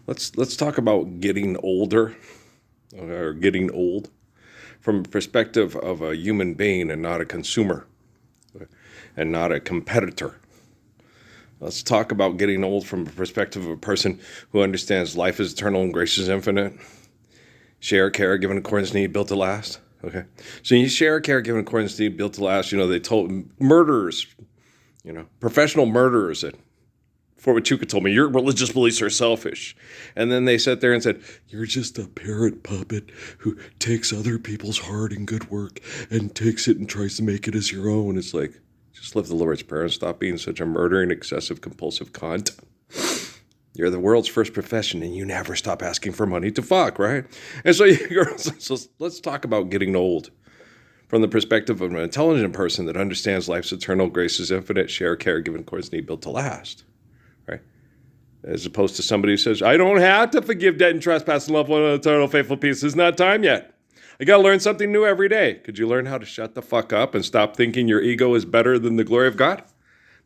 Let's talk about getting older or getting old from a perspective of a human being and not a consumer and not a competitor. Let's talk about getting old from a perspective of a person who understands life is eternal and grace is infinite. Share, care, given accordance to need, built to last. Okay. So you share, care, given accordance to need, built to last. They told murderers, professional murderers at Fort Huachuca told me, your religious beliefs are selfish. And then they sat there and said, you're just a parrot puppet who takes other people's hard and good work and takes it and tries to make it as your own. It's like, just live the Lord's Prayer and stop being such a murdering, excessive, compulsive cunt. You're the world's first profession and you never stop asking for money to fuck, right? And so, so let's talk about getting old from the perspective of an intelligent person that understands life's eternal, grace is infinite, share, care, given accordance need, built to last. Right? As opposed to somebody who says, I don't have to forgive debt and trespass and love one another, eternal, faithful peace. It's not time yet. I got to learn something new every day. Could you learn how to shut the fuck up and stop thinking your ego is better than the glory of God?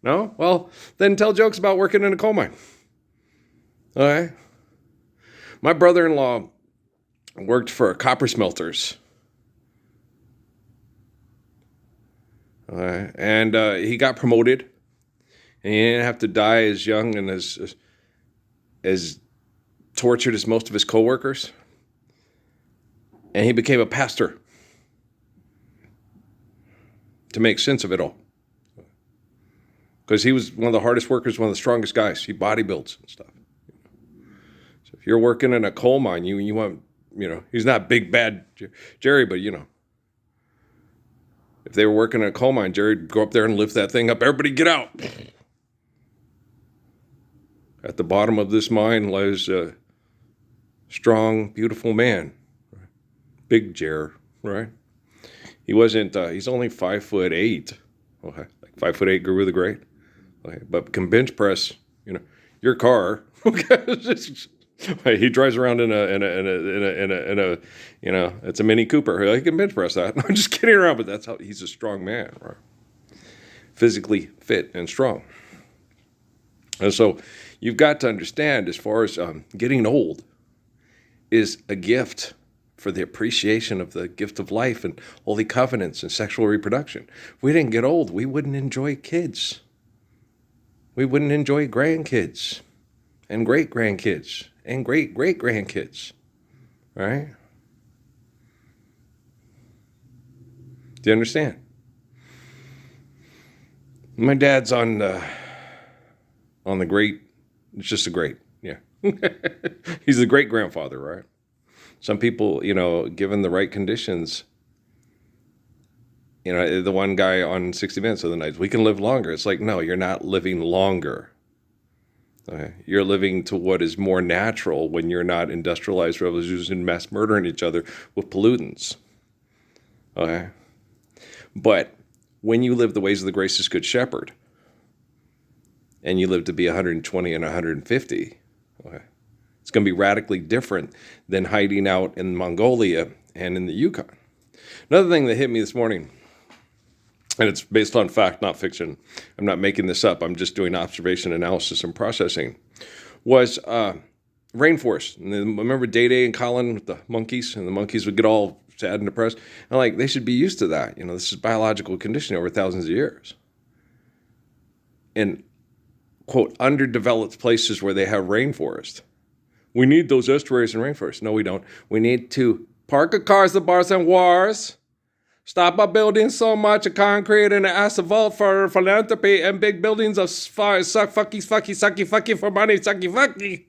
No? Well, then tell jokes about working in a coal mine. All right? My brother-in-law worked for copper smelters. All right? And he got promoted. And he didn't have to die as young and as tortured as most of his coworkers. And he became a pastor to make sense of it all. Because he was one of the hardest workers, one of the strongest guys. He bodybuilds and stuff. So if you're working in a coal mine, you want, he's not big bad Jerry, but if they were working in a coal mine, Jerry'd go up there and lift that thing up. Everybody get out. At the bottom of this mine lies a strong, beautiful man. Big Jer, right? He wasn't, he's only 5'8". Okay. Like 5'8" Guru the Great. Okay. But can bench press, your car. Okay. He drives around in a it's a Mini Cooper. He can bench press that. I'm just kidding around, but that's how he's a strong man, right? Physically fit and strong. And so you've got to understand, as far as getting old is a gift for the appreciation of the gift of life and holy covenants and sexual reproduction. If we didn't get old, we wouldn't enjoy kids. We wouldn't enjoy grandkids and great-grandkids and great-great-grandkids, right? Do you understand? My dad's on the great, it's just a great, yeah. He's the great-grandfather, right? Some people, given the right conditions, the one guy on 60 Minutes of the night, we can live longer. It's like, no, you're not living longer. Okay? You're living to what is more natural when you're not industrialized revolution, mass murdering each other with pollutants. Okay? But when you live the ways of the gracious good shepherd, and you live to be 120 and 150, okay, it's going to be radically different than hiding out in Mongolia and in the Yukon. Another thing that hit me this morning, and it's based on fact, not fiction. I'm not making this up. I'm just doing observation, analysis, and processing. Was rainforest. And remember Day and Colin with the monkeys? And the monkeys would get all sad and depressed. And they should be used to that. This is biological conditioning over thousands of years. In, quote, underdeveloped places where they have rainforest. We need those estuaries and rainforests. No, we don't. We need to park the cars, the bars, and wars. Stop our building so much of concrete and asphalt for philanthropy and big buildings of sucky for money, sucky.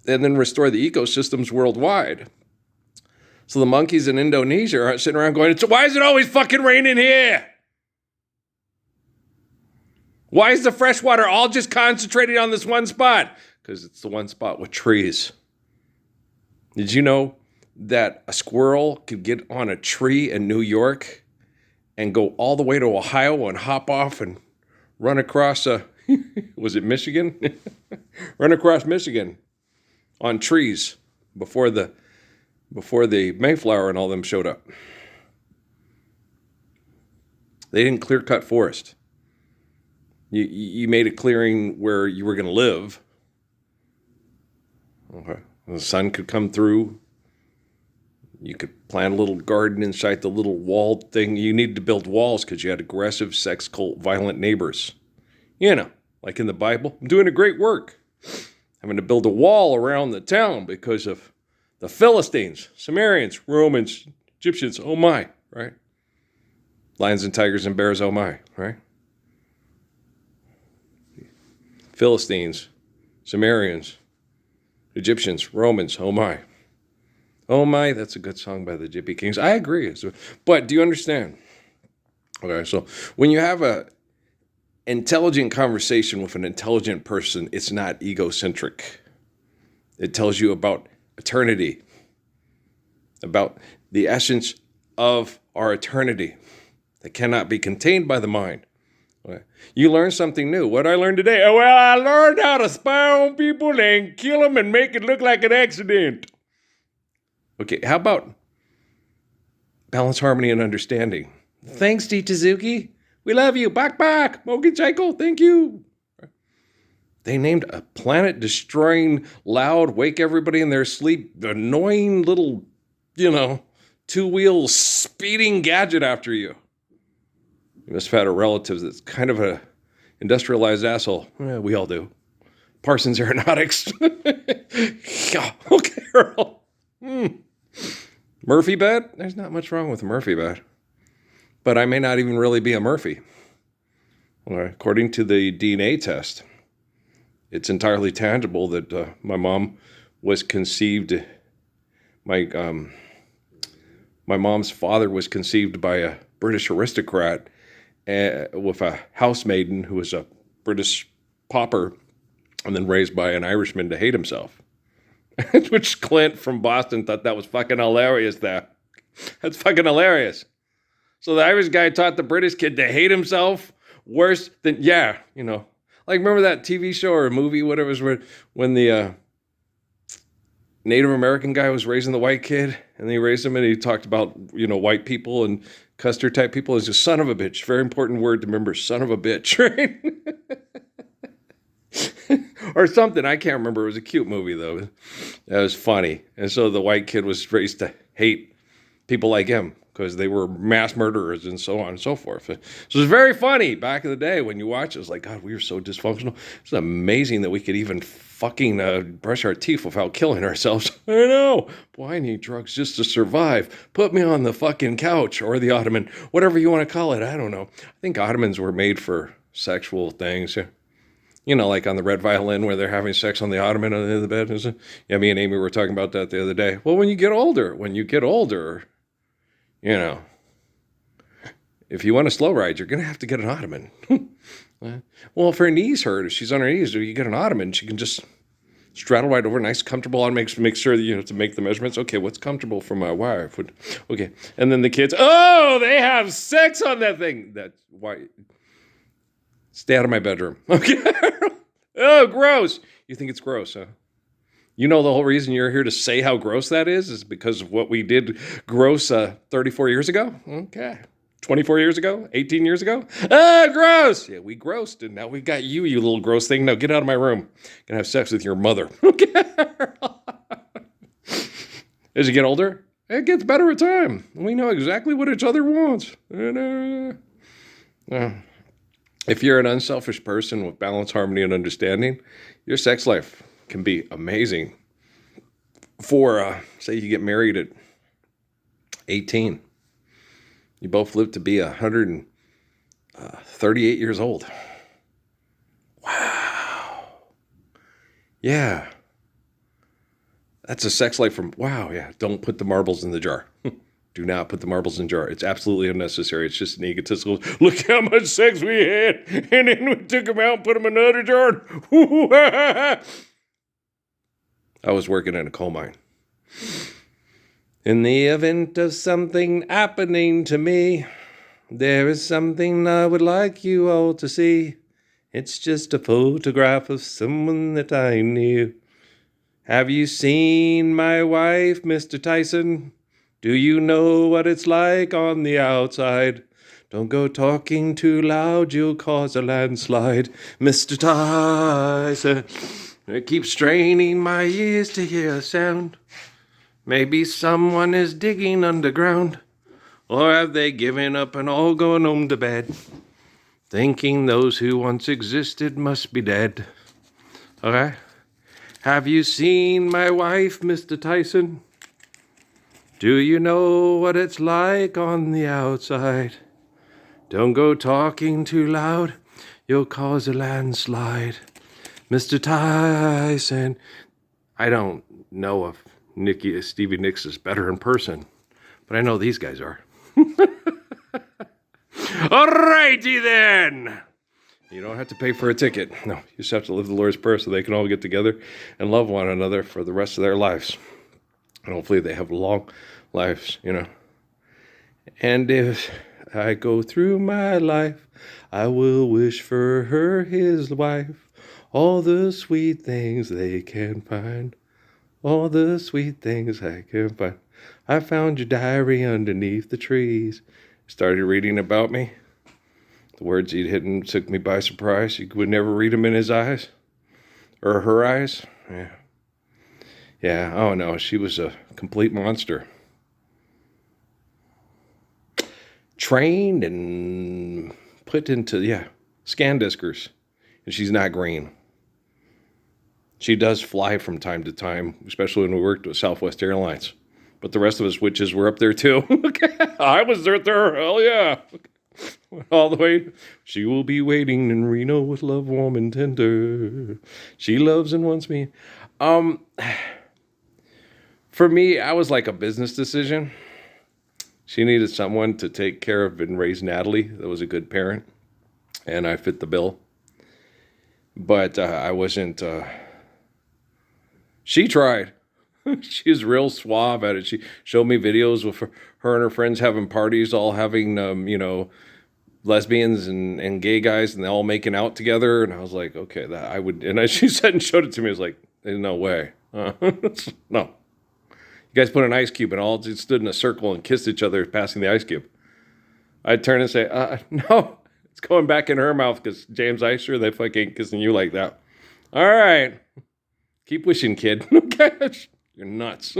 And then restore the ecosystems worldwide. So the monkeys in Indonesia aren't sitting around going, why is it always fucking raining here? Why is the fresh water all just concentrated on this one spot? Because it's the one spot with trees. Did you know that a squirrel could get on a tree in New York and go all the way to Ohio and hop off and run across was it Michigan? Run across Michigan on trees before the Mayflower and all them showed up. They didn't clear cut forest. You made a clearing where you were going to live. Okay. The sun could come through. You could plant a little garden inside the little walled thing. You needed to build walls because you had aggressive, sex cult, violent neighbors. Like in the Bible. I'm doing a great work. Having to build a wall around the town because of the Philistines, Sumerians, Romans, Egyptians. Oh my, right? Lions and tigers and bears, oh my, right? Philistines, Sumerians, Egyptians, Romans, oh my. Oh my, that's a good song by the Gypsy Kings. I agree. But do you understand? Okay, so when you have a intelligent conversation with an intelligent person, it's not egocentric. It tells you about eternity, about the essence of our eternity that cannot be contained by the mind. Okay. You learn something new. What did I learn today? Oh, well, I learned how to spy on people and kill them and make it look like an accident. Okay, how about balance, harmony, and understanding? Thanks, Titazuki. We love you. Bak bak. Mogi Chaiko, thank you. They named a planet-destroying, loud, wake everybody in their sleep, annoying little, two-wheel speeding gadget after you. You must have had a relative that's kind of a industrialized asshole. We all do. Parsons Aeronautics. Yeah, okay, Earl. Murphy bed? There's not much wrong with a Murphy bed. But I may not even really be a Murphy. Well, according to the DNA test, it's entirely tangible that my mom was conceived. My mom's father was conceived by a British aristocrat with a housemaiden who was a British pauper, and then raised by an Irishman to hate himself. Which Clint from Boston thought that was fucking hilarious there. That's fucking hilarious. So the Irish guy taught the British kid to hate himself worse than, like remember that TV show or movie, whatever it was, when the Native American guy was raising the white kid, and he raised him and he talked about, white people and Custer type people as a son of a bitch. Very important word to remember, son of a bitch, right? Or something. I can't remember. It was a cute movie, though. It was funny. And so the white kid was raised to hate people like him because they were mass murderers and so on and so forth. So it was very funny back in the day when you watch it. It was like, God, we were so dysfunctional. It's amazing that we could even fucking brush our teeth without killing ourselves. I know. Boy, I need drugs just to survive. Put me on the fucking couch or the ottoman, whatever you want to call it. I don't know. I think ottomans were made for sexual things. Like on the Red Violin where they're having sex on the ottoman in the bed. Yeah, me and Amy were talking about that the other day. Well, when you get older, if you want a slow ride, you're going to have to get an ottoman. Well, if her knees hurt, if she's on her knees, you get an ottoman, she can just straddle right over, nice, comfortable, and make sure that, to make the measurements. Okay, what's comfortable for my wife? Okay, and then the kids, they have sex on that thing. That's why... Stay out of my bedroom. Okay. Oh, gross. You think it's gross, huh? The whole reason you're here to say how gross that is because of what we did gross 34 years ago? Okay. 24 years ago? 18 years ago? Gross. Yeah, we grossed, and now we got you little gross thing. Now get out of my room. Gonna have sex with your mother. Okay. As you get older, it gets better with time. We know exactly what each other wants. And, if you're an unselfish person with balance, harmony, and understanding, your sex life can be amazing. For, say you get married at 18. You both live to be 138 years old. Wow. Yeah. That's a sex life from, wow, yeah. Don't put the marbles in the jar. Do not put the marbles in the jar. It's absolutely unnecessary. It's just an egotistical, look how much sex we had, and then we took them out and put them in another jar. I was working in a coal mine. In the event of something happening to me, there is something I would like you all to see. It's just a photograph of someone that I knew. Have you seen my wife, Mr. Tyson? Do you know what it's like on the outside? Don't go talking too loud, you'll cause a landslide, Mr. Tyson. I keep straining my ears to hear a sound. Maybe someone is digging underground. Or have they given up and all gone home to bed? Thinking those who once existed must be dead. Okay? Have you seen my wife, Mr. Tyson? Do you know what it's like on the outside? Don't go talking too loud. You'll cause a landslide. Mr. Tyson. I don't know if Stevie Nicks is better in person, but I know these guys are. Alrighty then. You don't have to pay for a ticket. No, you just have to live the Lord's Prayer so they can all get together and love one another for the rest of their lives. And hopefully they have long lives, you know. And if I go through my life, I will wish for her, his wife, all the sweet things they can find. All the sweet things I can find. I found your diary underneath the trees. Started reading about me. The words he'd hidden took me by surprise. You would never read them in his eyes. Or her eyes. Yeah, oh no, she was a complete monster. Trained and put into, scan diskers. And she's not green. She does fly from time to time, especially when we worked with Southwest Airlines. But the rest of us witches were up there too. I was there, hell yeah. All the way. She will be waiting in Reno with love warm and tender. She loves and wants me. For me, I was like a business decision. She needed someone to take care of and raise Natalie that was a good parent. And I fit the bill. But I wasn't... She tried. She was real suave at it. She showed me videos with her and her friends having parties, all having, lesbians and gay guys, and they all making out together. And I was like, okay, that I would. And she said and showed it to me. I was like, there's no way. No. You guys put an ice cube and all just stood in a circle and kissed each other passing the ice cube. I'd turn and say, no, it's going back in her mouth because James Eicher, they fucking kissing you like that. All right. Keep wishing, kid. Okay. You're nuts.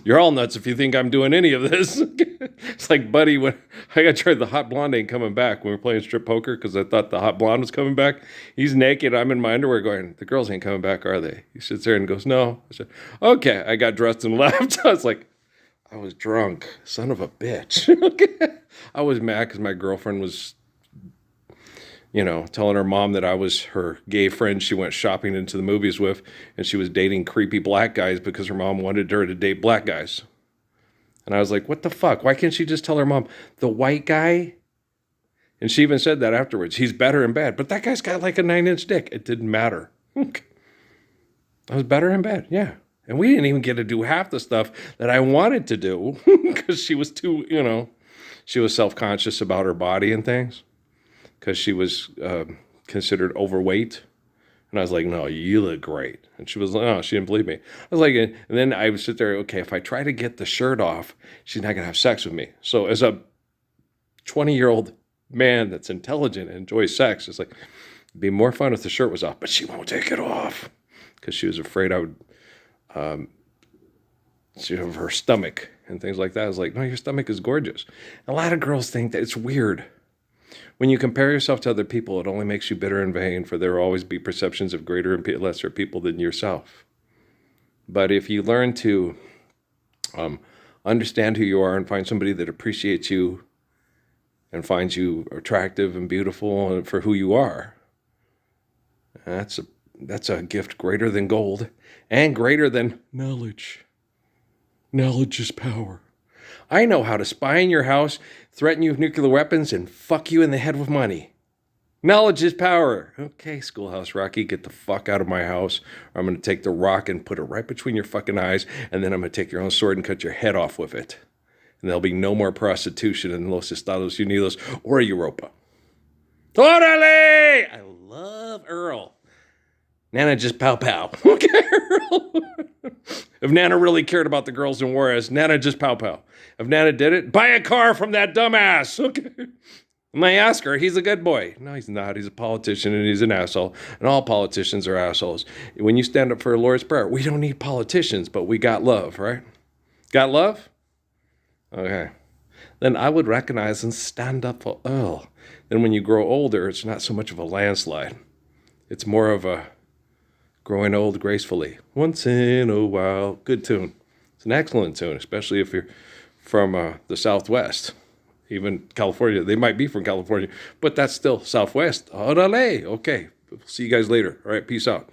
You're all nuts if you think I'm doing any of this. It's like Buddy, when I got tried, the hot blonde ain't coming back when we were playing strip poker because I thought the hot blonde was coming back. He's naked. I'm in my underwear going, the girls ain't coming back, are they? He sits there and goes, no. I said, okay. I got dressed and left. I was like, I was drunk. Son of a bitch. I was mad because my girlfriend was, telling her mom that I was her gay friend she went shopping into the movies with, and she was dating creepy black guys because her mom wanted her to date black guys. And I was like, what the fuck? Why can't she just tell her mom, the white guy? And she even said that afterwards. He's better in bed. But that guy's got like a 9-inch dick. It didn't matter. I was better in bed, yeah. And we didn't even get to do half the stuff that I wanted to do because she was too, she was self-conscious about her body and things. Because she was considered overweight. And I was like, no, you look great. And she was like, no, she didn't believe me. I was like, and then I would sit there, okay, if I try to get the shirt off, she's not going to have sex with me. So as a 20-year-old man that's intelligent and enjoys sex, it's like, it'd be more fun if the shirt was off. But she won't take it off. Because she was afraid I would, she have her stomach and things like that. I was like, no, your stomach is gorgeous. A lot of girls think that it's weird. When you compare yourself to other people, it only makes you bitter and vain, for there will always be perceptions of greater and lesser people than yourself. But if you learn to understand who you are and find somebody that appreciates you and finds you attractive and beautiful for who you are, that's a gift greater than gold and greater than knowledge. Knowledge is power. I know how to spy in your house, threaten you with nuclear weapons, and fuck you in the head with money. Knowledge is power. Okay, Schoolhouse Rocky, get the fuck out of my house, or I'm going to take the rock and put it right between your fucking eyes, and then I'm going to take your own sword and cut your head off with it. And there'll be no more prostitution in Los Estados Unidos or Europa. Totally! I love Earl. Nana just pow pow. Okay, Earl. If Nana really cared about the girls in Juarez, Nana just pow pow. If Nana did it, buy a car from that dumbass. Okay. My Oscar, he's a good boy. No, he's not. He's a politician and he's an asshole. And all politicians are assholes. When you stand up for a Lord's Prayer, we don't need politicians, but we got love, right? Got love? Okay. Then I would recognize and stand up for Earl. Then when you grow older, it's not so much of a landslide. It's more of a growing old gracefully. Once in a while. Good tune. It's an excellent tune, especially if you're from the Southwest. Even California. They might be from California, but that's still Southwest. Orale. Okay. See you guys later. All right. Peace out.